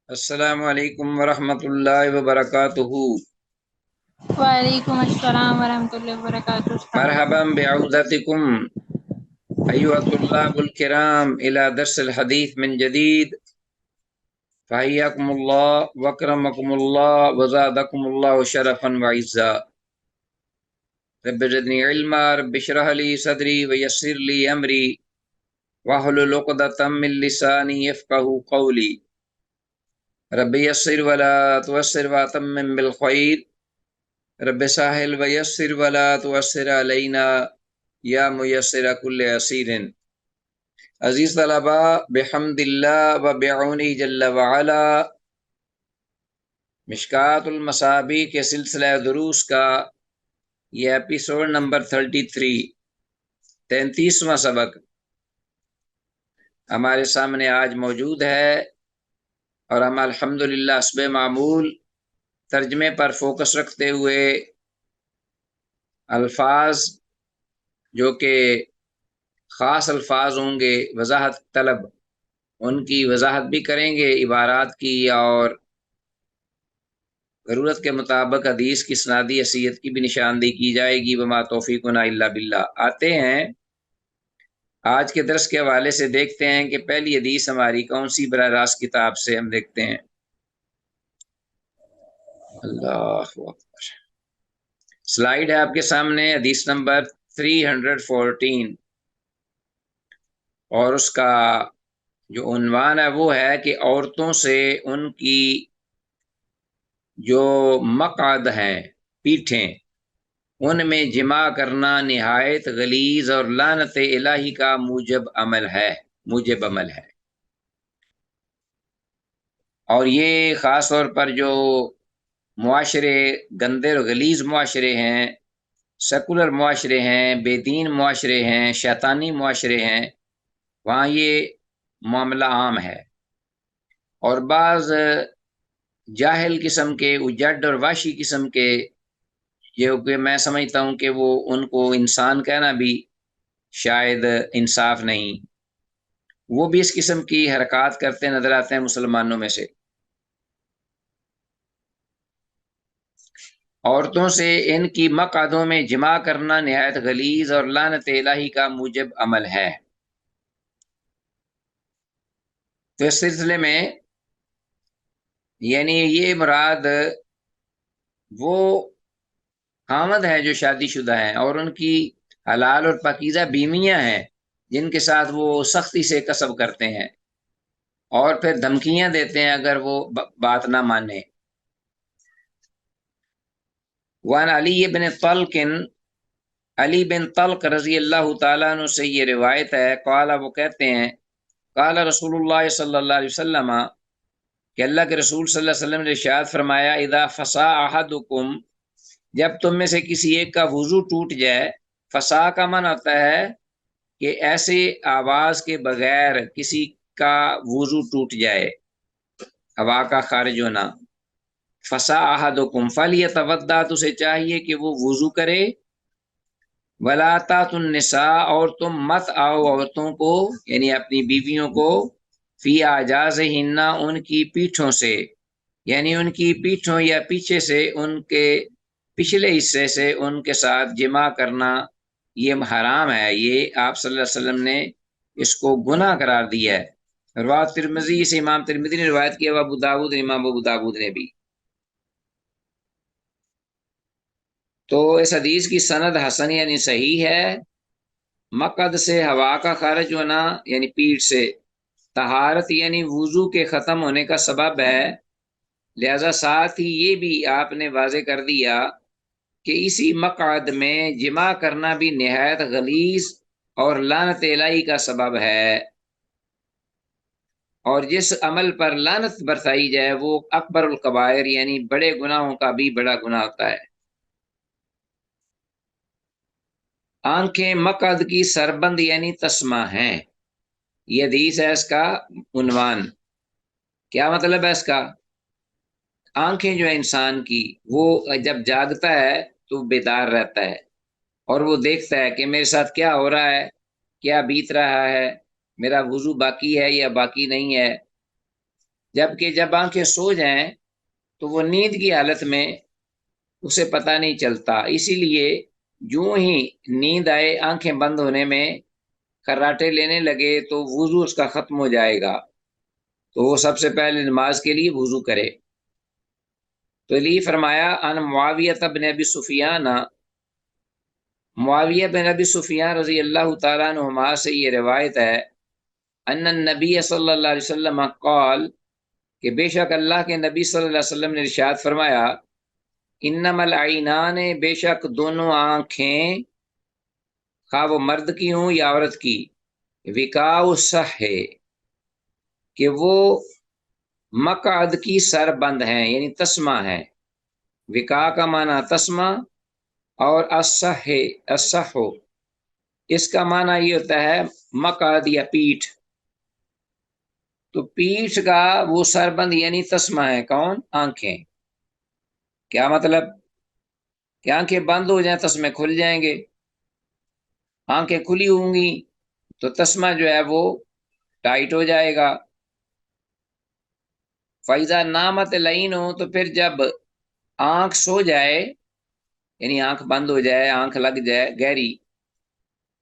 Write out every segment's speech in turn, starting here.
السلام علیکم ورحمۃ اللہ وبرکاتہ۔ وعلیکم السلام ورحمۃ اللہ وبرکاتہ استاد۔ مرحبا بعودتکم ایھا الطلاب الکرام الی درس الحدیث من جدید، فحیاکم اللہ واکرمکم اللہ وزادکم اللہ شرفا وعزا۔ رب زدنی علما، رب اشرح لی صدری ویسر لی امری واحلل عقدۃ من لسانی یفقہوا قولی۔ رب یسر ولا تعسر واتمم بالخیر، رب ساحل ویسر ولا تعسر علینا یا میسر کل عسیر۔ عزیز طلبا، بحمد اللہ و بعونی جل وعلا، مشکات المصابیح کے سلسلہ دروس کا یہ ایپیسوڈ نمبر 33واں سبق ہمارے سامنے آج موجود ہے، اور ہم الحمدللہ حسب معمول ترجمے پر فوکس رکھتے ہوئے الفاظ جو کہ خاص الفاظ ہوں گے وضاحت طلب، ان کی وضاحت بھی کریں گے عبارات کی، اور ضرورت کے مطابق حدیث کی اسنادی حیثیت کی بھی نشاندہی کی جائے گی۔ وما توفیقنا الا باللہ۔ آتے ہیں آج کے درس کے حوالے سے، دیکھتے ہیں کہ پہلی حدیث ہماری کون سی براہ راست کتاب سے ہم دیکھتے ہیں۔ اللہ اکبر، سلائیڈ ہے آپ کے سامنے، حدیث نمبر 314، اور اس کا جو عنوان ہے وہ ہے کہ عورتوں سے ان کی جو مقعد ہیں، پیٹھیں، ان میں جمع کرنا نہایت غلیظ اور لعنت الہی کا موجب عمل ہے۔ اور یہ خاص طور پر جو معاشرے گندے اور غلیظ معاشرے ہیں، سیکولر معاشرے ہیں، بے دین معاشرے ہیں، شیطانی معاشرے ہیں، وہاں یہ معاملہ عام ہے۔ اور بعض جاہل قسم کے، اجڈ اور واشی قسم کے، یہ کہ میں سمجھتا ہوں کہ وہ ان کو انسان کہنا بھی شاید انصاف نہیں، وہ بھی اس قسم کی حرکات کرتے نظر آتے ہیں مسلمانوں میں سے۔ عورتوں سے ان کی مقعدوں میں جمع کرنا نہایت غلیظ اور لعنت الہی کا موجب عمل ہے۔ تو اس سلسلے میں یعنی یہ مراد وہ خامد ہیں جو شادی شدہ ہیں، اور ان کی حلال اور پاکیزہ بیویاں ہیں جن کے ساتھ وہ سختی سے کسب کرتے ہیں، اور پھر دھمکیاں دیتے ہیں اگر وہ بات نہ مانے۔ وان علی بن طلق رضی اللہ تعالیٰ عنہ سے یہ روایت ہے، قال، وہ کہتے ہیں، قال رسول اللہ صلی اللہ علیہ وسلم، کہ اللہ کے رسول صلی اللہ علیہ وسلم نے ارشاد فرمایا، اذا فسا احدکم، جب تم میں سے کسی ایک کا وضو ٹوٹ جائے، فسا کا من ہوتا ہے کہ ایسے آواز کے بغیر کسی کا وضو ٹوٹ جائے، ہوا کا خارج ہونا۔ فسا احدکم فلیتوضا، تو اسے چاہیے کہ وہ وضو کرے۔ ولا تاتوا النساء، اور تم مت آؤ عورتوں کو، یعنی اپنی بیویوں کو، فی اعجازہن، ان کی پیٹھوں سے، یعنی ان کی پیٹھوں یا پیچھے سے، ان کے پچھلے حصے سے ان کے ساتھ جمع کرنا یہ حرام ہے۔ یہ آپ صلی اللہ علیہ وسلم نے اس کو گناہ قرار دیا ہے۔ روایت ترمذی، سے امام ترمذی نے روایت کیا، ابو داؤد، امام ابو داؤد نے بھی۔ تو اس حدیث کی سند حسن یعنی صحیح ہے۔ مقعد سے ہوا کا خارج ہونا یعنی پیٹ سے، طہارت یعنی وضو کے ختم ہونے کا سبب ہے، لہذا ساتھ ہی یہ بھی آپ نے واضح کر دیا کہ اسی مقعد میں جمع کرنا بھی نہایت غلیظ اور لعنت الہی کا سبب ہے، اور جس عمل پر لعنت برسائی جائے وہ اکبر الکبائر یعنی بڑے گناہوں کا بھی بڑا گناہ ہوتا ہے۔ آنکھیں مقعد کی سربند یعنی تسمہ ہیں، یہ حدیث ہے، اس کا عنوان کیا مطلب ہے اس کا؟ آنکھیں جو ہے انسان کی، وہ جب جاگتا ہے تو بیدار رہتا ہے، اور وہ دیکھتا ہے کہ میرے ساتھ کیا ہو رہا ہے، کیا بیت رہا ہے، میرا وضو باقی ہے یا باقی نہیں ہے۔ جبکہ جب آنکھیں سو جائیں تو وہ نیند کی حالت میں اسے پتہ نہیں چلتا، اسی لیے جو ہی نیند آئے آنکھیں بند ہونے میں خراٹے لینے لگے تو وضو اس کا ختم ہو جائے گا، تو وہ سب سے پہلے نماز کے لیے وضو کرے۔ تو علی فرمایا ان معاویہ بن ابی سفیان، معاویہ بن ابی سفیان رضی اللہ تعالیٰ عنہما سے یہ روایت ہے، ان النبی صلی اللہ علیہ وسلم قال، کہ بے شک اللہ کے نبی صلی اللہ علیہ وسلم نے ارشاد فرمایا، انما العینان، بے شک دونوں آنکھیں، خواہ وہ مرد کی ہوں یا عورت کی، وقاء الصح ہے، کہ وہ مقعد کی سر بند ہیں، یعنی تسمہ ہے۔ وقاء کا معنی تسمہ، اور الصح اس کا معنی یہ ہوتا ہے مقعد یا پیٹھ۔ تو پیٹھ کا وہ سربند یعنی تسمہ ہے کون؟ آنکھیں۔ کیا مطلب؟ کہ آنکھیں بند ہو جائیں تسمے کھل جائیں گے، آنکھیں کھلی ہوں گی تو تسمہ جو ہے وہ ٹائٹ ہو جائے گا۔ فائزہ نامت لعین ہو، تو پھر جب آنکھ سو جائے، یعنی آنکھ بند ہو جائے، آنکھ لگ جائے گہری،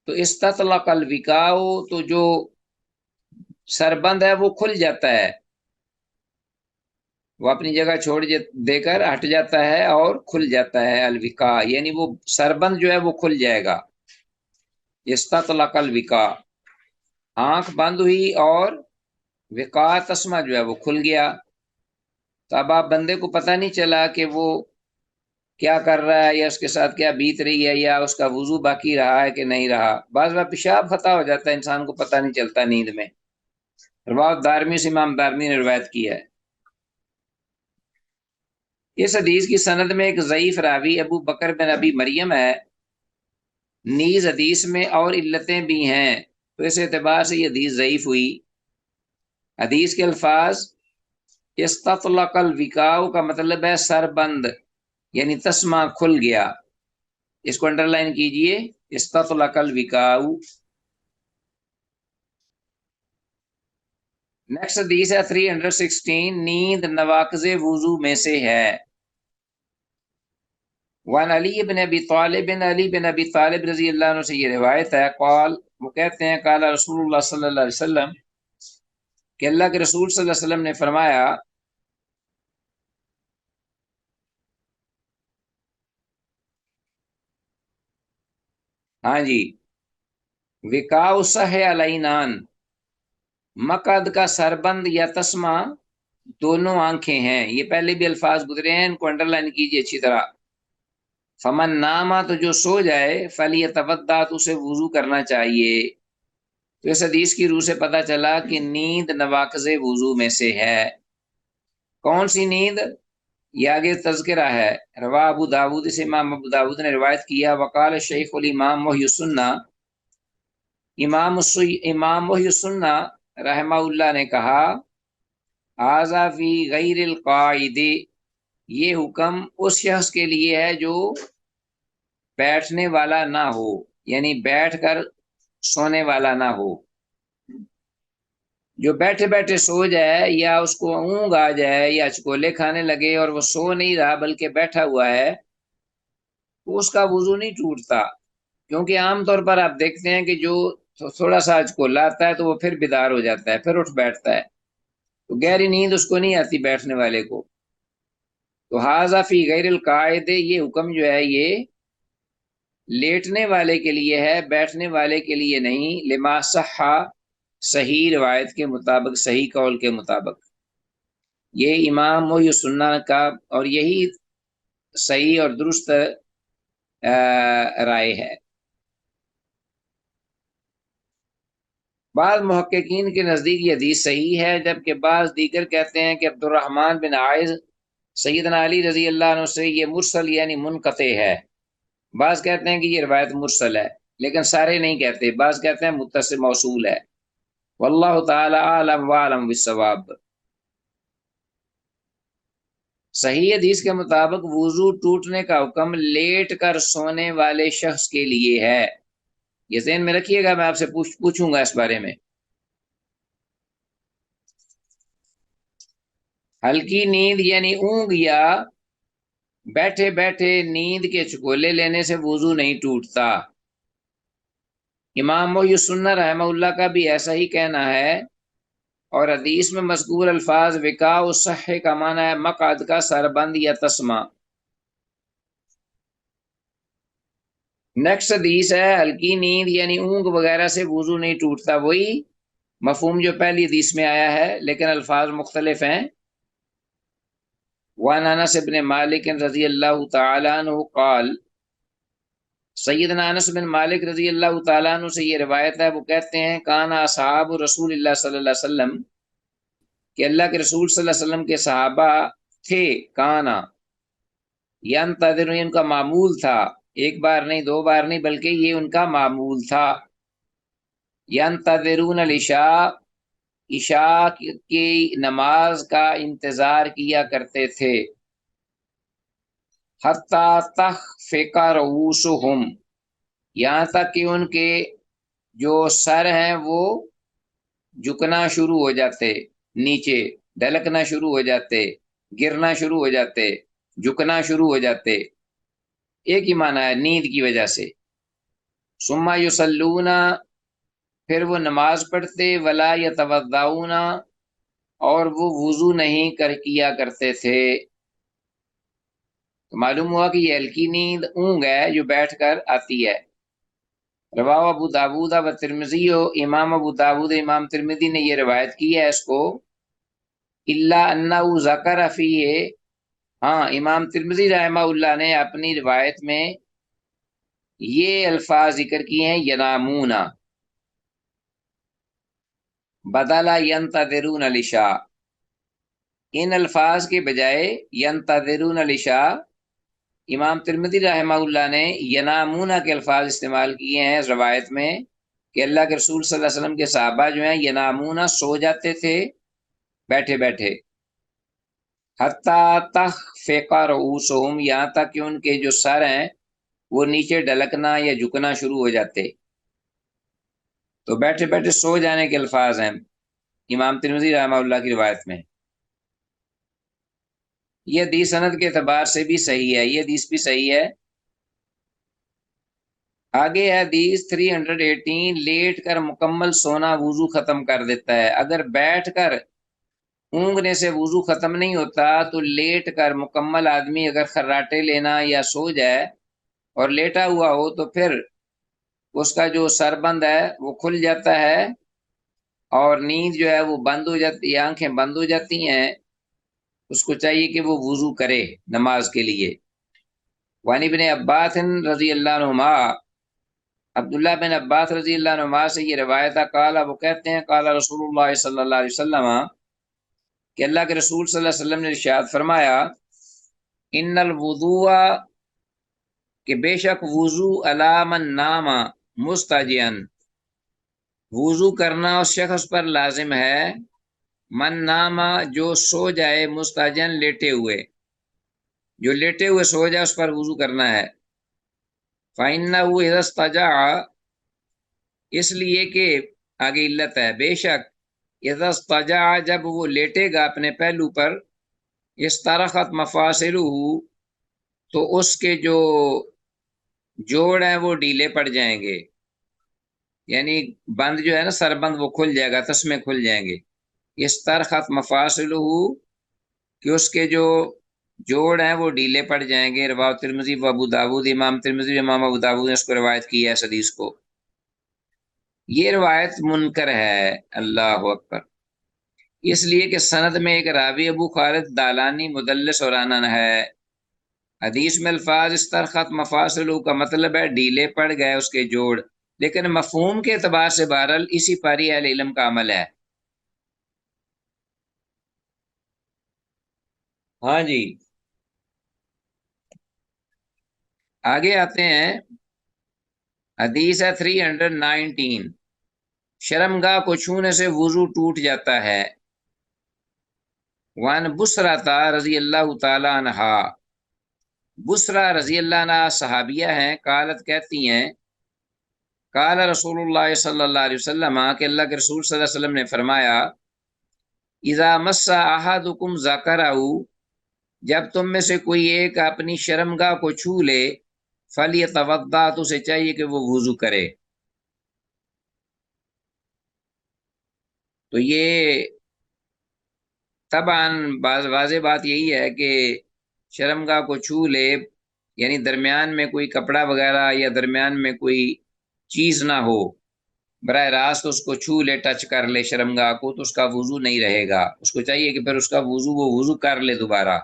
تو استطلق الوقاء، تو جو سربند ہے وہ کھل جاتا ہے، وہ اپنی جگہ چھوڑ دے کر ہٹ جاتا ہے اور کھل جاتا ہے۔ الوقاء یعنی وہ سربند جو ہے وہ کھل جائے گا۔ استطلق الوقاء، آنکھ بند ہوئی اور وقاء تسمہ جو ہے وہ کھل گیا۔ تو اب آپ بندے کو پتہ نہیں چلا کہ وہ کیا کر رہا ہے، یا اس کے ساتھ کیا بیت رہی ہے، یا اس کا وضو باقی رہا ہے کہ نہیں رہا۔ بعض بار پیشاب خطا ہو جاتا ہے، انسان کو پتہ نہیں چلتا نیند میں۔ روایت دارمی سے امام دارمی نے روایت کی ہے۔ اس حدیث کی سند میں ایک ضعیف راوی ابو بکر بن ابی مریم ہے، نیز حدیث میں اور علتیں بھی ہیں، تو اس اعتبار سے یہ حدیث ضعیف ہوئی۔ حدیث کے الفاظ استطلق الوقاء کا مطلب ہے سر بند، یعنی تسمہ کھل گیا، اس کو انڈر لائن کیجئے، استطلق الوقاء۔ نیکسٹ حدیث ہے 316، نیند نواقض وضو میں سے ہے۔ وان علی بن ابی طالب، علی بن ابی طالب رضی اللہ عنہ سے یہ روایت ہے، قال، وہ کہتے ہیں، قال رسول اللہ صلی اللہ علیہ وسلم، کہ اللہ کے رسول صلی اللہ علیہ وسلم نے فرمایا، ہاں جی، وقاء الصح العینان، مقعد کا سربند یا تسمہ دونوں آنکھیں ہیں۔ یہ پہلے بھی الفاظ گزرے ہیں، ان کو انڈر لائن کیجیے اچھی طرح۔ فمن ناما، تو جو سو جائے، فلیتوضا، تو اسے وضو کرنا چاہیے۔ تو اس حدیث کی روح سے پتہ چلا کہ نیند نواقض وضو میں سے ہے۔ کون سی نیند؟ یہ آگے تذکرہ ہے۔ روا ابو داود، سے امام ابو داود نے روایت کیا، وقال شیخ الامام محی السنہ، امام محی السنہ رحمہ اللہ نے کہا، ھذا فی غیر القاعد، یہ حکم اس شخص کے لیے ہے جو بیٹھنے والا نہ ہو، یعنی بیٹھ کر سونے والا نہ ہو۔ جو بیٹھے بیٹھے سو جائے، یا اس کو اونگ آ جائے، یا چکولے کھانے لگے اور وہ سو نہیں رہا بلکہ بیٹھا ہوا ہے، تو اس کا وضو نہیں ٹوٹتا، کیونکہ عام طور پر آپ دیکھتے ہیں کہ جو تھوڑا سا چکولا آتا ہے تو وہ پھر بیدار ہو جاتا ہے، پھر اٹھ بیٹھتا ہے، تو گہری نیند اس کو نہیں آتی بیٹھنے والے کو۔ تو ھذا فی غیر القاعد، یہ حکم جو ہے یہ لیٹنے والے کے لیے ہے، بیٹھنے والے کے لیے نہیں۔ لما صح، صحیح روایت کے مطابق، صحیح قول کے مطابق، یہ امام محی السنہ کا اور یہی صحیح اور درست رائے ہے۔ بعض محققین کے نزدیک یہ حدیث صحیح ہے، جبکہ بعض دیگر کہتے ہیں کہ عبد الرحمن بن عائض سیدنا علی رضی اللہ عنہ سے یہ مرسل یعنی منقطع ہے۔ بعض کہتے ہیں کہ یہ روایت مرسل ہے، لیکن سارے نہیں کہتے، بعض کہتے ہیں متصل موصول ہے۔ واللہ تعالی اعلم وعلم بالصواب۔ صحیح حدیث کے مطابق وضو ٹوٹنے کا حکم لیٹ کر سونے والے شخص کے لیے ہے، یہ ذہن میں رکھیے گا، میں آپ سے پوچھوں گا اس بارے میں۔ ہلکی نیند یعنی اونگ یا بیٹھے بیٹھے نیند کے چکولے لینے سے وضو نہیں ٹوٹتا۔ امام محی السنہ رحمہ اللہ کا بھی ایسا ہی کہنا ہے، اور حدیث میں مذکور الفاظ وقاء الصح کا معنی ہے مقعد کا سربند یا تسمہ۔ نیکسٹ حدیث ہے ہلکی نیند یعنی اونگ وغیرہ سے وضو نہیں ٹوٹتا، وہی مفہوم جو پہلی حدیث میں آیا ہے لیکن الفاظ مختلف ہیں۔ وعن انس بن مالک رضی اللہ تعالی عنہ قال، سیدنا انس بن مالک رضی اللہ تعالیٰ عنہ سے یہ روایت ہے، وہ کہتے ہیں کانا اصحاب رسول اللہ صلی اللہ علیہ وسلم، کہ اللہ کے رسول صلی اللہ علیہ وسلم کے صحابہ تھے، کانا ینتظر، ان کا معمول تھا، ایک بار نہیں دو بار نہیں بلکہ یہ ان کا معمول تھا، ینتظرون العشاء، عشاء کی نماز کا انتظار کیا کرتے تھے، حتی تخفق رؤوسہم، یہاں تک کہ ان کے جو سر ہیں وہ جھکنا شروع ہو جاتے، نیچے ڈھلکنا شروع ہو جاتے، گرنا شروع ہو جاتے، جھکنا شروع ہو جاتے، ایک ہی معنی ہے نیند کی وجہ سے۔ ثم یصلون، پھر وہ نماز پڑھتے، ولا یتوضؤون، اور وہ وضو نہیں کیا کرتے تھے۔ تو معلوم ہوا کہ یہ ہلکی نیند اونگ ہے جو بیٹھ کر آتی ہے۔ رواہ ابو داود و ترمذی، امام ابو داود امام ترمذی نے یہ روایت کی ہے اس کو، الا انہ ذکر فیہ، ہاں امام ترمذی رحمہ اللہ نے اپنی روایت میں یہ الفاظ ذکر کیے ہیں، ینامون بدلا ینتظرون العشاء، ان الفاظ کے بجائے ینتظرون العشاء امام ترمذی رحمہ اللہ نے ینامون کے الفاظ استعمال کیے ہیں اس روایت میں، کہ اللہ کے رسول صلی اللہ علیہ وسلم کے صحابہ جو ہیں ینامون سو جاتے تھے بیٹھے بیٹھے، حتی تخفق رؤوسہم، یہاں تک کہ ان کے جو سر ہیں وہ نیچے ڈھلکنا یا جھکنا شروع ہو جاتے، تو بیٹھے بیٹھے سو جانے کے الفاظ ہیں امام ترمذی رحمہ اللہ کی روایت میں۔ یہ حدیث سند کے اعتبار سے بھی صحیح ہے، یہ حدیث بھی صحیح ہے۔ آگے ہے حدیث 318، لیٹ کر مکمل سونا وضو ختم کر دیتا ہے۔ اگر بیٹھ کر اونگنے سے وضو ختم نہیں ہوتا تو لیٹ کر مکمل آدمی اگر خراٹے لینا یا سو جائے اور لیٹا ہوا ہو تو پھر اس کا جو سربند ہے وہ کھل جاتا ہے اور نیند جو ہے وہ بند ہو جاتی ہے، آنکھیں بند ہو جاتی ہیں، اس کو چاہیے کہ وہ وضو کرے نماز کے لیے۔ وعن ابن عباس رضی اللہ عنہما، عبداللہ بن عباس رضی اللہ عنہما سے یہ روایت ہے، قال، وہ کہتے ہیں قال رسول اللہ صلی اللہ علیہ وسلم، کہ اللہ کے رسول صلی اللہ علیہ وسلم نے ارشاد فرمایا، ان الوضوء، کہ بے شک وضو، علی من نام مستجعا، وضو کرنا اس شخص پر لازم ہے، من نام، جو سو جائے، مستجعا، لیٹے ہوئے، جو لیٹے ہوئے سو جائے اس پر وضو کرنا ہے۔ فإنه إذا استجاع، اس لیے کہ آگے علت ہے، بے شک اذا استجاع، جب وہ لیٹے گا اپنے پہلو پر، استرخت مفاصلہ، تو اس کے جو جوڑ ہیں وہ ڈھیلے پڑ جائیں گے، یعنی بند جو ہے نا سر بند وہ کھل جائے گا، تسمے کھل جائیں گے۔ استرخت مفاصلہ، کہ اس کے جو جوڑ ہیں وہ ڈھیلے پڑ جائیں گے۔ رواه ترمذی و ابو داود، امام ترمذی امام ابو داود نے اس کو روایت کی ہے اس حدیث کو۔ یہ روایت منکر ہے، اللہ اکبر، اس لیے کہ سند میں ایک راوی ابو خالد دالانی مدلس اور عنن ہے۔ حدیث میں الفاظ استرخت مفاصلہ کا مطلب ہے ڈھیلے پڑ گئے اس کے جوڑ، لیکن مفہوم کے اعتبار سے بہرحال اسی پاری اہل علم کا عمل ہے۔ ہاں جی، آگے آتے ہیں، حدیث ہے 319، شرمگاہ کو چھونے سے وضو ٹوٹ جاتا ہے۔ وان بسرہ رضی اللہ تعالی عنہا، بسرہ رضی اللہ عنہ صحابیہ ہیں، قالت کہتی ہیں، قال رسول اللہ صلی اللہ علیہ وسلم، کہ اللہ کے رسول صلی اللہ علیہ وسلم نے فرمایا، اذا مس احدکم ذکرہ، جب تم میں سے کوئی ایک اپنی شرمگاہ کو چھو لے، فلیتوضا، تو اسے چاہیے کہ وہ وضو کرے۔ تو یہ طبعاً واضح بات یہی ہے کہ شرمگاہ کو چھو لے، یعنی درمیان میں کوئی کپڑا وغیرہ یا درمیان میں کوئی چیز نہ ہو، براہ راست اس کو چھو لے، ٹچ کر لے شرمگاہ کو، تو اس کا وضو نہیں رہے گا، اس کو چاہیے کہ پھر اس کا وہ وضو کر لے دوبارہ۔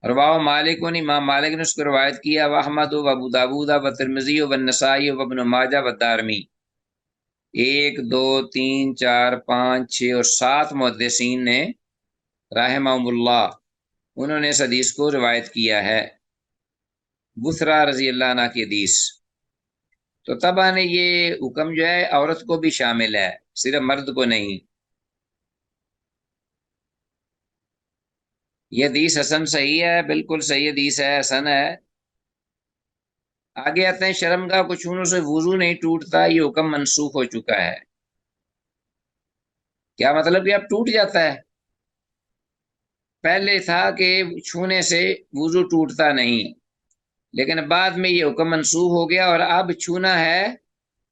رواہ مالک، امام مالک نے اس کو روایت کیا، واحمد و ابو داود و ترمذی و النسائی و ابن ماجہ و دارمی، 1 2 3 4 5 6 اور 7 محدثین نے رحمہم اللہ، انہوں نے اس حدیث کو روایت کیا ہے، بثرا رضی اللہ عنہ کی حدیث۔ تو طبعاً یہ حکم جو ہے عورت کو بھی شامل ہے، صرف مرد کو نہیں۔ یہ حدیث حسن صحیح ہے، بالکل صحیح حدیث ہے، حسن ہے۔ آگے آتے ہیں، شرمگاہ کو چھونے سے وضو نہیں ٹوٹتا، یہ حکم منسوخ ہو چکا ہے۔ کیا مطلب کہ اب ٹوٹ جاتا ہے؟ پہلے تھا کہ چھونے سے وضو ٹوٹتا نہیں، لیکن بعد میں یہ حکم منسوخ ہو گیا، اور اب چھونا ہے،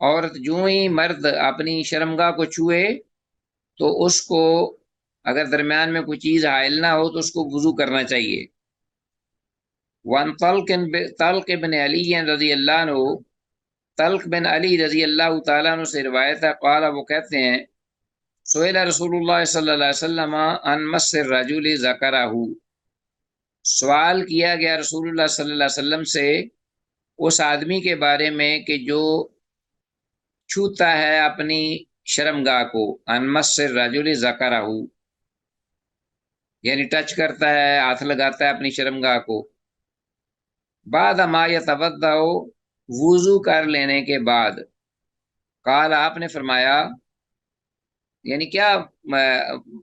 عورت جو ہی مرد اپنی شرمگاہ کو چھوئے تو اس کو اگر درمیان میں کوئی چیز حائل نہ ہو تو اس کو وضو کرنا چاہیے۔ وان طلق بن علی رضی اللہ عنہ، طلق بن علی رضی اللہ تعالیٰ عنہ سے روایت ہے، قال، وہ کہتے ہیں، سئل رسول اللہ صلی اللہ علیہ وسلم عن مس الرجل ذکرہ، سوال کیا گیا رسول اللہ صلی اللہ علیہ وسلم سے اس آدمی کے بارے میں کہ جو چھوتا ہے اپنی شرمگاہ کو، عن مس الرجل ذکرہ، یعنی ٹچ کرتا ہے، ہاتھ لگاتا ہے اپنی شرمگاہ کو، بعد ما یتوضا، وضو کر لینے کے بعد، قال، آپ نے فرمایا، یعنی کیا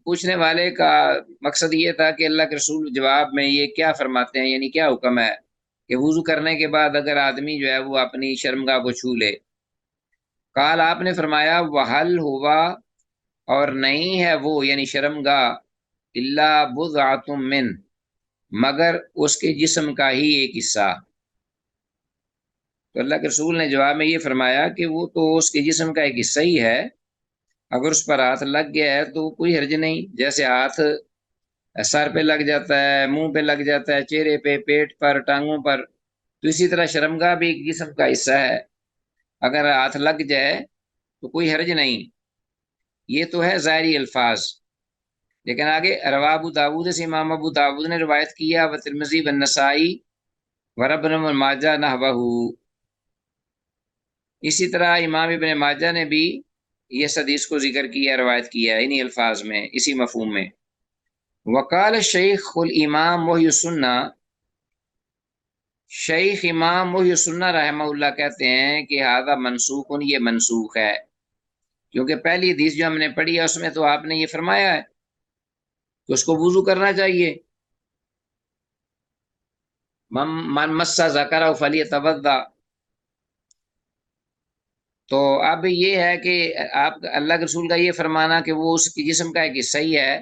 پوچھنے والے کا مقصد یہ تھا کہ اللہ کے رسول جواب میں یہ کیا فرماتے ہیں، یعنی کیا حکم ہے کہ وضو کرنے کے بعد اگر آدمی جو ہے وہ اپنی شرمگاہ کو چھو لے؟ قال، آپ نے فرمایا، وحل ہوا، اور نہیں ہے وہ، یعنی شرمگاہ، الا بضعۃ من، مگر اس کے جسم کا ہی ایک حصہ۔ تو اللہ کے رسول نے جواب میں یہ فرمایا کہ وہ تو اس کے جسم کا ایک حصہ ہی ہے، اگر اس پر ہاتھ لگ گیا ہے تو کوئی حرج نہیں، جیسے ہاتھ سر پہ لگ جاتا ہے، منہ پہ لگ جاتا ہے، چہرے پہ، پیٹ پر، ٹانگوں پر، تو اسی طرح شرمگاہ بھی ایک جسم کا حصہ ہے، اگر ہاتھ لگ جائے تو کوئی حرج نہیں۔ یہ تو ہے ظاہری الفاظ، لیکن آگے رواہ ابو داود سے امام ابو داود نے روایت کیا، و ترمذی و نسائی و ابن ماجہ نحوہ، اسی طرح امام ابن ماجہ نے بھی یہ حدیث کو ذکر کیا، روایت کیا انہی الفاظ میں، اسی مفہوم میں۔ وقال شیخ الامام محی السنہ، شیخ امام محی السنہ رحمہ اللہ کہتے ہیں کہ ھذا منسوخ، یہ منسوخ ہے، کیونکہ پہلی حدیث جو ہم نے پڑھی ہے اس میں تو آپ نے یہ فرمایا ہے کہ اس کو وضو کرنا چاہیے، من مس ذکرہ فلیتوضا۔ تو اب یہ ہے کہ آپ اللہ کے رسول کا یہ فرمانا کہ وہ اس کی جسم کا ایک حصہ ہی ہے،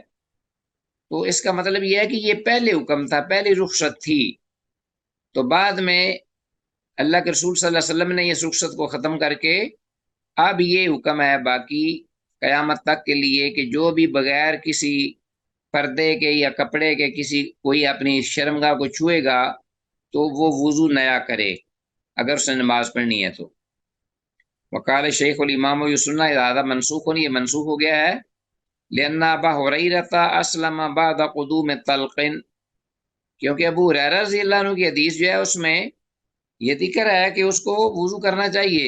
تو اس کا مطلب یہ ہے کہ یہ پہلے حکم تھا، پہلی رخصت تھی، تو بعد میں اللہ کے رسول صلی اللہ علیہ وسلم نے اس رخصت کو ختم کر کے اب یہ حکم ہے باقی قیامت تک کے لیے کہ جو بھی بغیر کسی پردے کے یا کپڑے کے کوئی اپنی شرمگاہ کو چھوئے گا تو وہ وضو نیا کرے اگر اس نے نماز پڑھنی ہے تو۔ وقال شیخ الامام یسنہ ارادہ منسوخ، یہ منسوخ ہو گیا ہے، لأن ابا ہریرہ اسلم بعد قدوم طلق، کیونکہ ابو ہریرہ رضی اللہ عنہ کی حدیث جو ہے اس میں یہ ذکر ہے کہ اس کو وضو کرنا چاہیے،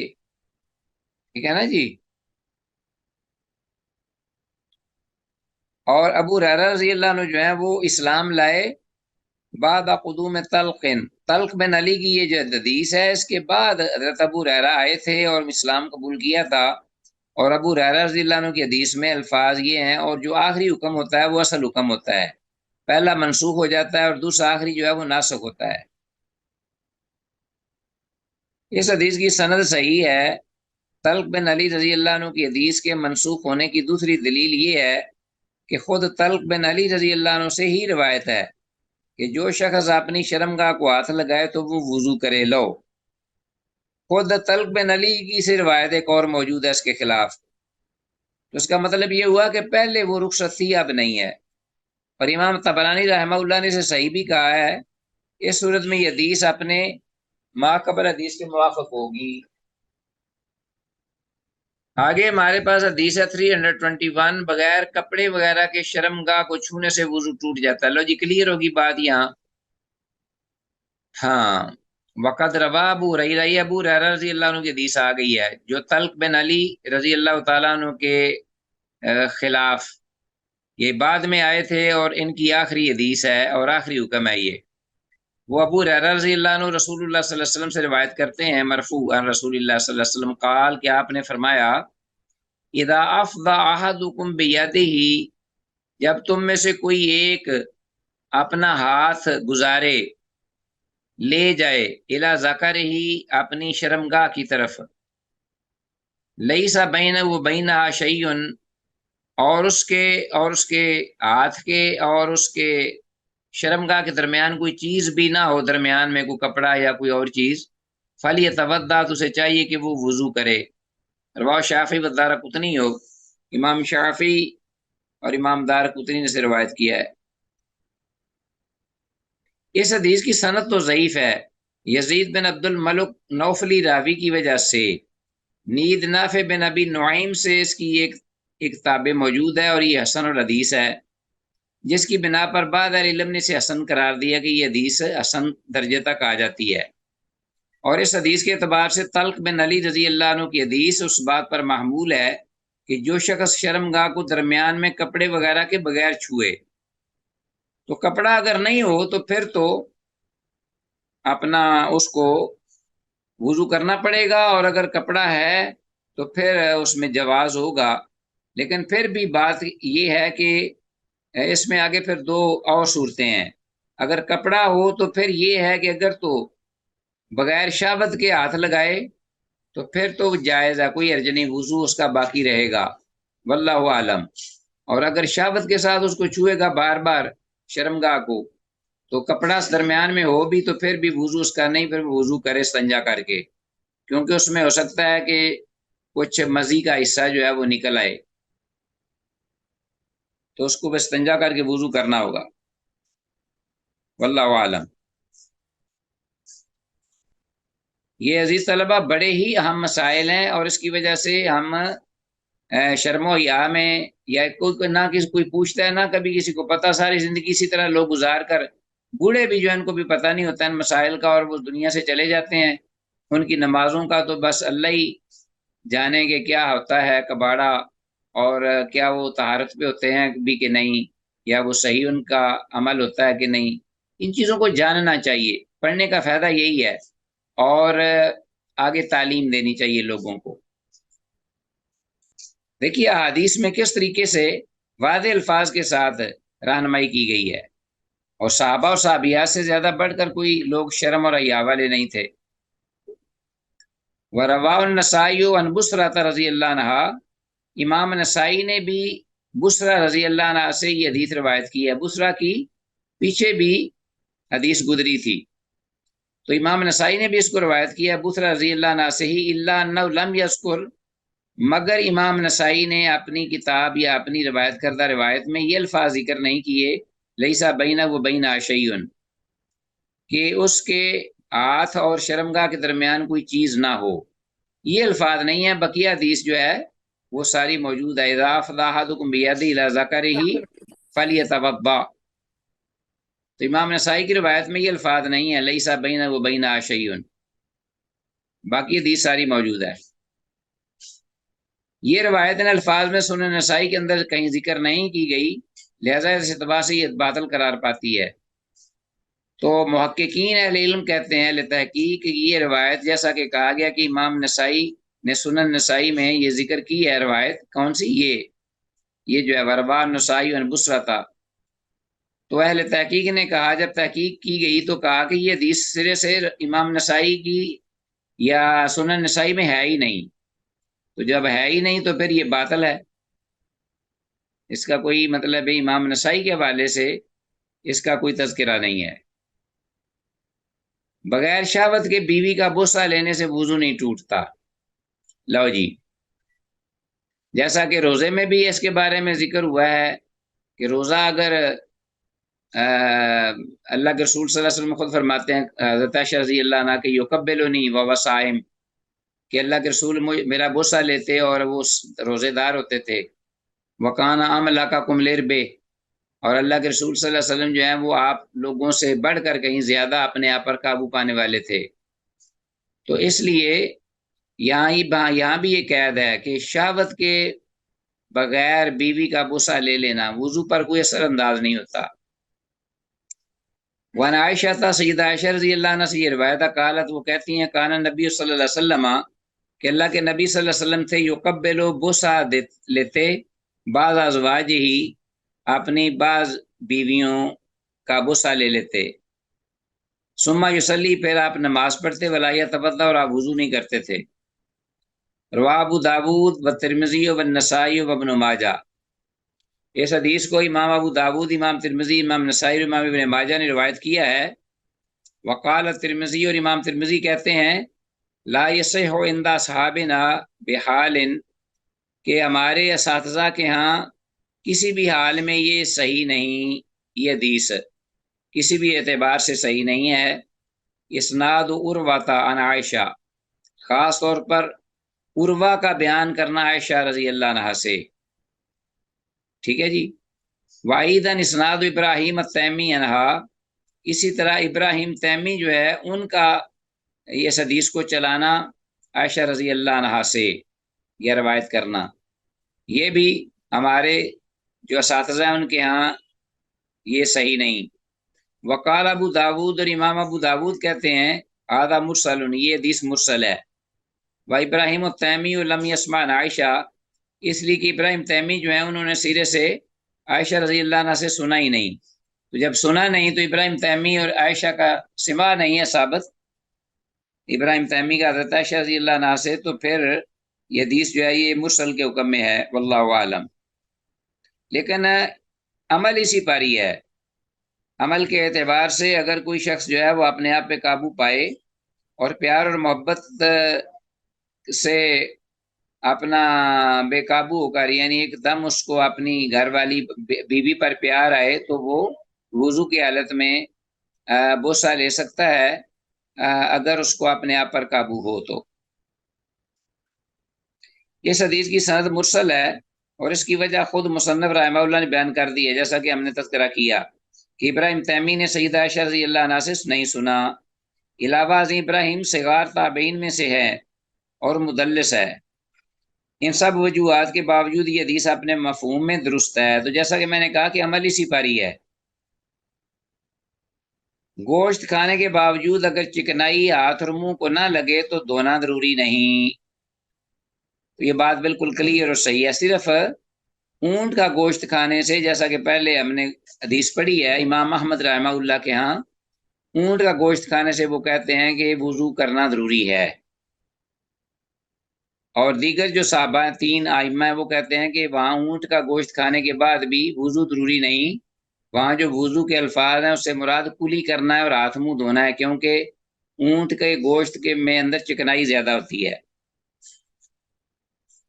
ٹھیک ہے نا جی۔ اور ابو ہریرہ رضی اللہ عنہ جو ہے وہ اسلام لائے بعد قدوم طلق بن علی کی یہ جو حدیث ہے اس کے بعد حضرت ابو ہریرہ آئے تھے اور اسلام قبول کیا تھا، اور ابو ہریرہ رضی اللہ عنہ کی حدیث میں الفاظ یہ ہیں، اور جو آخری حکم ہوتا ہے وہ اصل حکم ہوتا ہے، پہلا منسوخ ہو جاتا ہے اور دوسرا آخری جو ہے وہ ناسخ ہوتا ہے۔ اس حدیث کی سند صحیح ہے، طلق بن علی رضی اللہ عنہ کی حدیث کے منسوخ ہونے کی دوسری دلیل یہ ہے کہ خود طلق بن علی رضی اللہ عنہ سے ہی روایت ہے کہ جو شخص اپنی شرمگاہ کو ہاتھ لگائے تو وہ وضو کرے لو۔ خود طلق بن علی کی سے روایت ایک اور موجود ہے اس کے خلاف، تو اس کا مطلب یہ ہوا کہ پہلے وہ رخصت تھی، اب نہیں ہے۔ اور امام طبرانی رحمہ اللہ نے اسے صحیح بھی کہا ہے، اس صورت میں یہ حدیث اپنے ما قبل حدیث کے موافق ہوگی۔ آگے ہمارے پاس حدیث ہے 321، بغیر کپڑے وغیرہ کے شرمگاہ کو چھونے سے وضو ٹوٹ جاتا ہے۔ لو جی کلیئر ہوگی بات یہاں۔ ہاں، وقت روا ابو ہریرہ رضی اللہ عنہ کی حدیث آ گئی ہے جو طلق بن علی رضی اللہ تعالیٰ عنہ کے خلاف یہ بعد میں آئے تھے، اور ان کی آخری حدیث ہے اور آخری حکم ہے یہ۔ وہ ابو ہریرہ رضی اللہ عنہ رسول اللہ صلی اللہ علیہ وسلم سے روایت کرتے ہیں مرفوع عن رسول اللہ صلی اللہ علیہ وسلم قال، کہ آپ نے فرمایا اذا افضى احدكم بيده، جب تم میں سے کوئی ایک اپنا ہاتھ گزارے، لے جائے، الی ذکرہ، اپنی شرمگاہ کی طرف، لیس بینہ و بینہا شیء، اور اس کے ہاتھ کے اور اس کے شرمگاہ کے درمیان کوئی چیز بھی نہ ہو، درمیان میں کوئی کپڑا یا کوئی اور چیز، فلیتوضا، تو اسے چاہیے کہ وہ وضو کرے۔ رواه شافعی و دارقطنی ہو، امام شافعی اور امام دارقطنی نے سے روایت کیا ہے۔ اس حدیث کی سند تو ضعیف ہے، یزید بن عبد الملک نوفلی راوی کی وجہ سے۔ نید نافع بن ابی نعیم سے اس کی ایک تابع موجود ہے، اور یہ حسن الحدیث ہے، جس کی بنا پر بعض اہل علم نے اسے حسن قرار دیا کہ یہ حدیث حسن درجے تک آ جاتی ہے۔ اور اس حدیث کے اعتبار سے طلق بن علی رضی اللہ عنہ کی حدیث اس بات پر محمول ہے کہ جو شخص شرمگاہ کو درمیان میں کپڑے وغیرہ کے بغیر چھوئے، تو کپڑا اگر نہیں ہو تو پھر تو اپنا اس کو وضو کرنا پڑے گا، اور اگر کپڑا ہے تو پھر اس میں جواز ہوگا۔ لیکن پھر بھی بات یہ ہے کہ اس میں آگے پھر دو اور صورتیں ہیں۔ اگر کپڑا ہو تو پھر یہ ہے کہ اگر تو بغیر شابت کے ہاتھ لگائے تو پھر تو جائز ہے، کوئی حرج نہیں، وضو اس کا باقی رہے گا، واللہ عالم۔ اور اگر شابت کے ساتھ اس کو چھوئے گا بار بار شرمگاہ کو، تو کپڑا درمیان میں ہو بھی تو پھر بھی وضو اس کا نہیں، پھر وضو کرے استنجا کر کے، کیونکہ اس میں ہو سکتا ہے کہ کچھ مزی کا حصہ جو ہے وہ نکل آئے، تو اس کو استنجا کر کے وضو کرنا ہوگا، واللہ عالم۔ یہ عزیز طلبہ بڑے ہی اہم مسائل ہیں، اور اس کی وجہ سے ہم شرم و حیا میں، یا کوئی پوچھتا ہے، نہ کبھی کسی کو پتہ، ساری زندگی اسی طرح لوگ گزار کر، بوڑھے بھی جو ان کو بھی پتہ نہیں ہوتا ان مسائل کا، اور وہ دنیا سے چلے جاتے ہیں۔ ان کی نمازوں کا تو بس اللہ ہی جانے کہ کیا ہوتا ہے کباڑا، اور کیا وہ طہارت پہ ہوتے ہیں بھی کہ نہیں، یا وہ صحیح ان کا عمل ہوتا ہے کہ نہیں۔ ان چیزوں کو جاننا چاہیے، پڑھنے کا فائدہ یہی ہے، اور آگے تعلیم دینی چاہیے لوگوں کو۔ دیکھیے احادیث میں کس طریقے سے واضح الفاظ کے ساتھ رہنمائی کی گئی ہے، اور صحابہ اور صحابیات سے زیادہ بڑھ کر کوئی لوگ شرم اور حیا والے نہیں تھے۔ وَرَوَاهُ النَّسَائِيُّ عَنْ بُصْرَةَ رضی اللہ عنہا، امام نسائی نے بھی بصرہ رضی اللہ عنہ سے یہ حدیث روایت کی ہے۔ بصرہ کی پیچھے بھی حدیث گزری تھی، تو امام نسائی نے بھی اس کو روایت کیا ہے بصرہ رضی اللہ عنہ سے ہی، الا انہ لم یذکر، مگر امام نسائی نے اپنی کتاب یا اپنی روایت کردہ روایت میں یہ الفاظ ذکر نہیں کیے، لیسا بینہ و بینہ شیء، کہ اس کے ہاتھ اور شرمگاہ کے درمیان کوئی چیز نہ ہو، یہ الفاظ نہیں ہے۔ بقیہ حدیث جو ہے وہ ساری موجود ہے، اذا افضى احدكم بيده الى ذكره فليتوضا، تو امام نسائی کی روایت میں یہ الفاظ نہیں ہے لیسا بینہ و بینہ شیء، باقی حدیث ساری موجود ہے۔ یہ روایت ان الفاظ میں سنن نسائی کے اندر کہیں ذکر نہیں کی گئی، لہذا اس اعتبار سے یہ باطل قرار پاتی ہے۔ تو محققین اہل علم کہتے ہیں لتحقیق کہ یہ روایت، جیسا کہ کہا گیا کہ امام نسائی نے سنن نسائی میں یہ ذکر کی ہے روایت، کون سی؟ یہ جو ہے وَرَوَاهُ النَّسَائِيُّ عَنْ بُصْرَةَ، تو اہل تحقیق نے کہا، جب تحقیق کی گئی تو کہا کہ یہ حدیث سرے سے امام نسائی کی یا سنن نسائی میں ہے ہی نہیں، تو جب ہے ہی نہیں تو پھر یہ باطل ہے، اس کا کوئی مطلب ہے امام نسائی کے حوالے سے اس کا کوئی تذکرہ نہیں ہے۔ بغیر شہوت کے بیوی کا بوسہ لینے سے وضو نہیں ٹوٹتا۔ لو جی، جیسا کہ روزے میں بھی اس کے بارے میں ذکر ہوا ہے کہ روزہ اگر اللہ کے رسول صلی اللہ علیہ وسلم خود فرماتے ہیں، حضرت عائشہ رضی اللہ عنہ کہ یقبلنی وهو صائم، کہ اللہ کے رسول میرا بوسہ لیتے اور وہ روزے دار ہوتے تھے۔ وکان املککم لربہ، اور اللہ کے رسول صلی اللہ علیہ وسلم جو ہیں وہ آپ لوگوں سے بڑھ کر کہیں زیادہ اپنے آپ پر قابو پانے والے تھے۔ تو اس لیے یہاں بھی یہ قید ہے کہ شہوت کے بغیر بیوی کا بوسہ لے لینا وضو پر کوئی اثر انداز نہیں ہوتا۔ وان عائشہ، سیدہ عائشہ رضی اللہ عنہ سے یہ روایت ہے، قالت وہ کہتی ہیں کان نبی صلی اللہ علیہ وسلم، کہ اللہ کے نبی صلی اللہ علیہ وسلم تھے یقبل بوسہ لیتے بعض ازواج ہی، اپنی بعض بیویوں کا بوسہ لے لیتے، ثم یصلی، پھر آپ نماز پڑھتے، ولا یتوضا، اور آپ وضو نہیں کرتے تھے۔ رواہ ابو داود و ترمذی و النسائی و ابن ماجہ، اس حدیث کو امام ابو داود، امام ترمذی، امام نسائی اور امام ابن ماجہ نے روایت کیا ہے۔ وقال ترمذی، اور امام ترمذی کہتے ہیں لا یصح عند اصحابنا بحال، کہ ہمارے اساتذہ کے ہاں کسی بھی حال میں یہ صحیح نہیں، یہ حدیث کسی بھی اعتبار سے صحیح نہیں ہے۔ اسناد عروہ عن عائشہ، خاص طور پر عروہ کا بیان کرنا عائشہ رضی اللہ عنہا سے، ٹھیک ہے جی۔ وعیدن اسناد ابراہیم التیمی عنہا، اسی طرح ابراہیم تیمی جو ہے ان کا اس حدیث کو چلانا عائشہ رضی اللہ عنہا سے، یہ روایت کرنا، یہ بھی ہمارے جو اساتذہ ہیں ان کے ہاں یہ صحیح نہیں۔ وقال ابو داود، اور امام ابو داود کہتے ہیں آدھا مرسل، یہ حدیث مرسل ہے۔ و ابراہیم التیمی لم یسمع عن عائشہ، اس لیے کہ ابراہیم تیمی جو ہیں انہوں نے سیرے سے عائشہ رضی اللہ عنہ سے سنا ہی نہیں، تو جب سنا نہیں تو ابراہیم تیمی اور عائشہ کا سماع نہیں ہے ثابت، ابراہیم تیمی کا حضرت عائشہ رضی اللہ عنہ سے، تو پھر یہ حدیث جو ہے یہ مرسل کے حکم میں ہے، واللہ عالم۔ لیکن عمل اسی پر ہی ہے، عمل کے اعتبار سے اگر کوئی شخص جو ہے وہ اپنے آپ پہ قابو پائے اور پیار اور محبت سے اپنا بے قابو ہو کر، یعنی ایک دم اس کو اپنی گھر والی بیوی پر پیار آئے، تو وہ وضو کی حالت میں بوسہ لے سکتا ہے اگر اس کو اپنے آپ پر قابو ہو تو۔ اس حدیث کی سند مرسل ہے، اور اس کی وجہ خود مصنف رحمہ اللہ نے بیان کر دی ہے، جیسا کہ ہم نے تذکرہ کیا کہ ابراہیم تیمی نے سیدہ عائشہ رضی اللہ عنہا سے نہیں سنا۔ علاوہ ازیں ابراہیم صغار تابعین میں سے ہے اور مدلس ہے۔ ان سب وجوہات کے باوجود یہ حدیث اپنے مفہوم میں درست ہے۔ تو جیسا کہ میں نے کہا کہ عمل اسی پر ہی ہے، گوشت کھانے کے باوجود اگر چکنائی ہاتھ اور منہ کو نہ لگے تو دھونا ضروری نہیں، تو یہ بات بالکل کلیئر اور صحیح ہے۔ صرف اونٹ کا گوشت کھانے سے، جیسا کہ پہلے ہم نے حدیث پڑھی ہے امام احمد رحمہ اللہ کے ہاں، اونٹ کا گوشت کھانے سے وہ کہتے ہیں کہ وضو کرنا ضروری ہے، اور دیگر جو صحابہ تین ائمہ ہیں وہ کہتے ہیں کہ وہاں اونٹ کا گوشت کھانے کے بعد بھی وضو ضروری نہیں، وہاں جو وضو کے الفاظ ہیں اس سے مراد کلی کرنا ہے اور ہاتھ منہ دھونا ہے، کیونکہ اونٹ کے گوشت کے میں اندر چکنائی زیادہ ہوتی ہے۔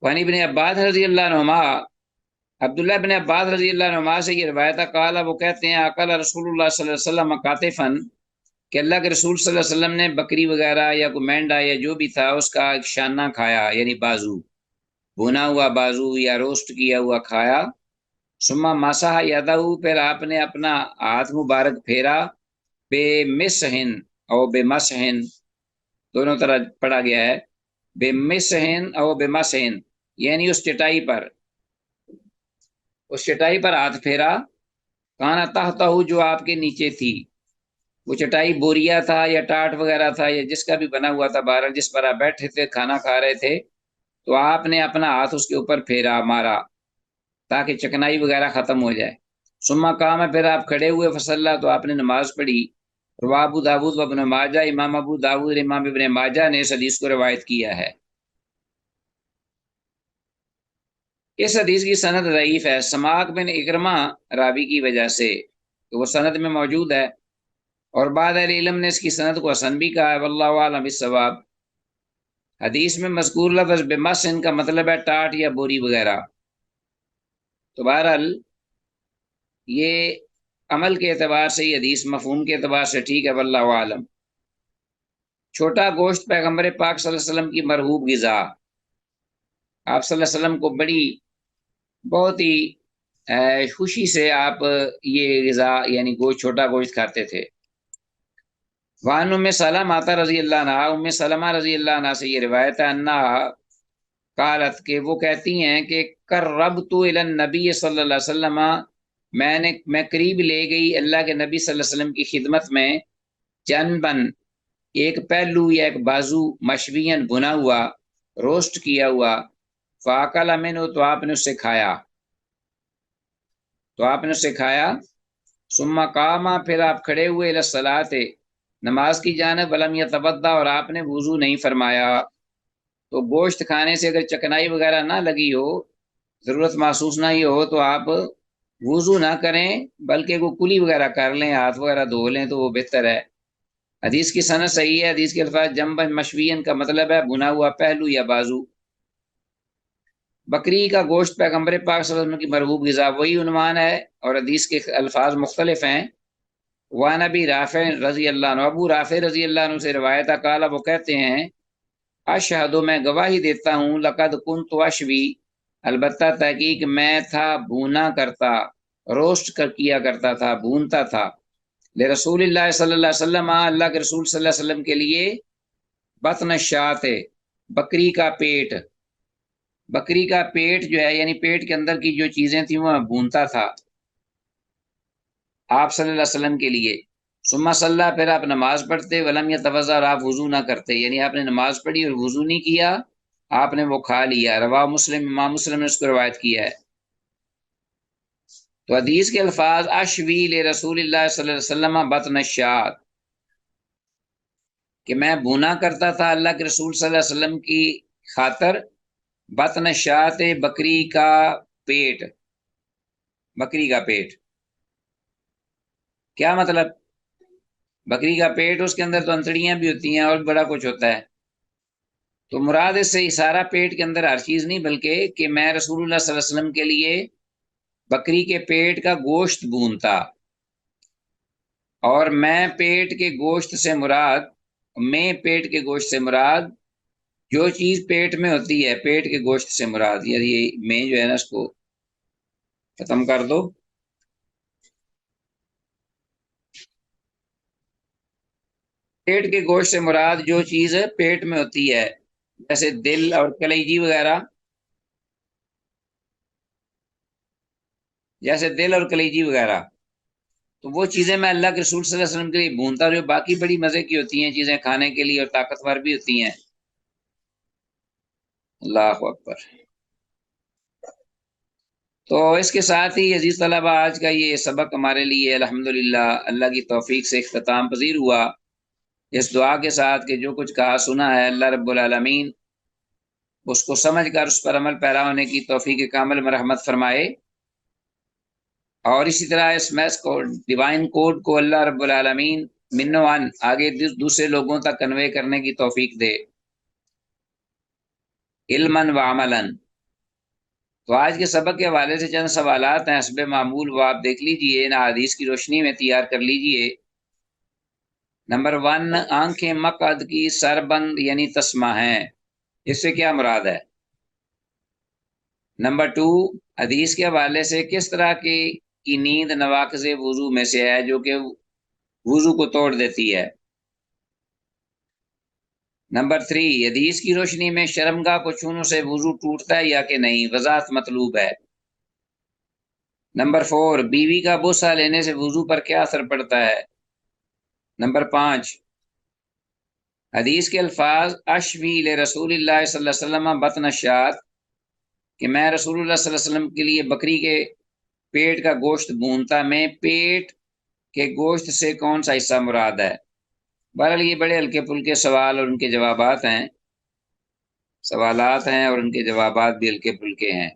وعن ابن عباس رضی اللہ عنہما، عبداللہ بن عباس رضی اللہ عنہما سے یہ روایت ہے، قال، وہ کہتے ہیں اکل رسول اللہ صلی اللہ علیہ وسلم قاطفن، کہ اللہ کے رسول صلی اللہ علیہ وسلم نے بکری وغیرہ یا کوئی مینڈا یا جو بھی تھا اس کا ایک شانہ کھایا، یعنی بازو، بھنا ہوا بازو یا روسٹ کیا ہوا کھایا۔ ثم مسح یدہ، پھر آپ نے اپنا ہاتھ مبارک پھیرا، بے مسحن او بے مسحن، دونوں طرح پڑھا گیا ہے، بے مسحن او بے مسحن، یعنی اس چٹائی پر ہاتھ پھیرا، کانا تحتہ، جو آپ کے نیچے تھی، وہ چٹائی بوریا تھا یا ٹاٹ وغیرہ تھا یا جس کا بھی بنا ہوا تھا، بہرحال جس پر آپ بیٹھے تھے کھانا کھا رہے تھے، تو آپ نے اپنا ہاتھ اس کے اوپر پھیرا، مارا، تاکہ چکنائی وغیرہ ختم ہو جائے۔ ثم قام، پھر آپ کھڑے ہوئے، فصلی، تو آپ نے نماز پڑھی۔ رواہ ابو داود و ابن ماجہ، امام ابو داود اور امام ابن ماجہ نے اس حدیث کو روایت کیا ہے۔ اس حدیث کی سند ضعیف ہے سماک بن اکرمہ راوی کی وجہ سے، تو وہ سند میں موجود ہے، اور بعض اہل علم نے اس کی سند کو حسن بھی کہا ہے، واللہ اعلم بالصواب۔ حدیث میں مذکور لفظ بمس ان کا مطلب ہے ٹاٹ یا بوری وغیرہ، تو بہرحال یہ عمل کے اعتبار سے یہ حدیث مفہوم کے اعتبار سے ٹھیک ہے، واللہ عالم۔ چھوٹا گوشت پیغمبر پاک صلی اللہ علیہ وسلم کی مرغوب غذا، آپ صلی اللہ علیہ وسلم کو بہت ہی خوشی سے آپ یہ غذا یعنی گوشت، چھوٹا گوشت کھاتے تھے۔ وان ام سلمہ رضی اللہ عنہ، ام سلمہ رضی اللہ عنہ سے یہ روایت ہے، انہا قالت کہ وہ کہتی ہیں کہ قربت الی النبی صلی اللہ علیہ وسلم، میں قریب لے گئی اللہ کے نبی صلی اللہ علیہ وسلم کی خدمت میں، جنبن ایک پہلو یا ایک بازو، مشوین بنا ہوا، روسٹ کیا ہوا، فاکل منہ تو آپ نے اس سے کھایا، ثم قام پھر آپ کھڑے ہوئے الی الصلاۃ نماز کی جانب، ولم یتوضا اور آپ نے وضو نہیں فرمایا۔ تو گوشت کھانے سے اگر چکنائی وغیرہ نہ لگی ہو، ضرورت محسوس نہ ہی ہو، تو آپ وضو نہ کریں بلکہ وہ کلی وغیرہ کر لیں، ہاتھ وغیرہ دھو لیں تو وہ بہتر ہے۔ حدیث کی سند صحیح ہے۔ حدیث کے الفاظ جنب مشوین کا مطلب ہے بنا ہوا پہلو یا بازو۔ بکری کا گوشت پیغمبر پاک صلی اللہ علیہ وسلم کی مرغوب غذا، وہی عنوان ہے، اور حدیث کے الفاظ مختلف ہیں۔ وان ابی رافع رضی اللہ عنہ، ابو رافع رضی اللہ عنہ سے روایت ہے، قال وہ کہتے ہیں، اشہد میں گواہی دیتا ہوں، لقد کنت اشوی البتہ تحقیق میں تھا بھونا کرتا، روسٹ کیا کرتا تھا، بھونتا تھا، لرسول اللہ صلی اللہ علیہ وسلم اللہ کے رسول صلی اللہ علیہ وسلم کے لیے، بطن الشاۃ بکری کا پیٹ، بکری کا پیٹ جو ہے یعنی پیٹ کے اندر کی جو چیزیں تھیں وہ بھونتا تھا آپ صلی اللہ علیہ وسلم کے لیے۔ ثم صلی، پھر آپ نماز پڑھتے، ولم یتوضا اور آپ وضو نہ کرتے، یعنی آپ نے نماز پڑھی اور وضو نہیں کیا، آپ نے وہ کھا لیا۔ رواہ مسلم، امام مسلم نے اس کو روایت کیا ہے۔ تو حدیث کے الفاظ اشوی لرسول اللہ صلی اللہ علیہ وسلم بطن الشاۃ، کہ میں بھونا کرتا تھا اللہ کے رسول صلی اللہ علیہ وسلم کی خاطر، بطن الشاۃ بکری کا پیٹ، بکری کا پیٹ کیا مطلب؟ بکری کا پیٹ، اس کے اندر تو انتڑیاں بھی ہوتی ہیں اور بڑا کچھ ہوتا ہے، تو مراد اس سے اشارہ پیٹ کے اندر ہر چیز نہیں، بلکہ کہ میں رسول اللہ صلی اللہ علیہ وسلم کے لیے بکری کے پیٹ کا گوشت بھونتا، اور میں پیٹ کے گوشت سے مراد جو چیز پیٹ میں ہوتی ہے، پیٹ کے گوشت سے مراد، یعنی یہ میں جو ہے نا اس کو ختم کر دو، پیٹ کے گوشت سے مراد جو چیز پیٹ میں ہوتی ہے، جیسے دل اور کلیجی وغیرہ، تو وہ چیزیں میں اللہ کے رسول صلی اللہ علیہ وسلم کے لیے بھونتا رہی، باقی بڑی مزے کی ہوتی ہیں چیزیں کھانے کے لیے اور طاقتور بھی ہوتی ہیں۔ اللہ اکبر۔ تو اس کے ساتھ ہی عزیز طلبہ آج کا یہ سبق ہمارے لیے الحمدللہ اللہ کی توفیق سے اختتام پذیر ہوا، اس دعا کے ساتھ کہ جو کچھ کہا سنا ہے اللہ رب العالمین اس کو سمجھ کر اس پر عمل پیرا ہونے کی توفیق کامل مرحمت فرمائے، اور اسی طرح اس میس کو، ڈیوائن کوڈ کو اللہ رب العالمین منوان آگے دوسرے لوگوں تک کنوے کرنے کی توفیق دے، علماً و عملاً۔ تو آج کے سبق کے حوالے سے چند سوالات ہیں حسب معمول، وہ آپ دیکھ لیجئے، ان حدیث کی روشنی میں تیار کر لیجئے۔ نمبر 1، آنکھیں مقعد کی سربند یعنی تسمہ ہیں، اس سے کیا مراد ہے؟ نمبر 2، حدیث کے حوالے سے کس طرح کی نیند نواقض وضو میں سے ہے جو کہ وضو کو توڑ دیتی ہے؟ نمبر 3، حدیث کی روشنی میں شرمگاہ کو چھونے سے وضو ٹوٹتا ہے یا کہ نہیں، وضاحت مطلوب ہے۔ نمبر 4، بیوی کا بوسہ لینے سے وضو پر کیا اثر پڑتا ہے؟ نمبر 5، حدیث کے الفاظ اشوی لرسول اللہ صلی اللہ علیہ وسلم بطن الشاۃ، کہ میں رسول اللہ صلی اللہ علیہ وسلم کے لیے بکری کے پیٹ کا گوشت بھونتا، میں پیٹ کے گوشت سے کون سا حصہ مراد ہے؟ بہرحال یہ بڑے ہلکے پھلکے سوال اور ان کے جوابات ہیں، سوالات ہیں اور ان کے جوابات بھی ہلکے پھلکے ہیں۔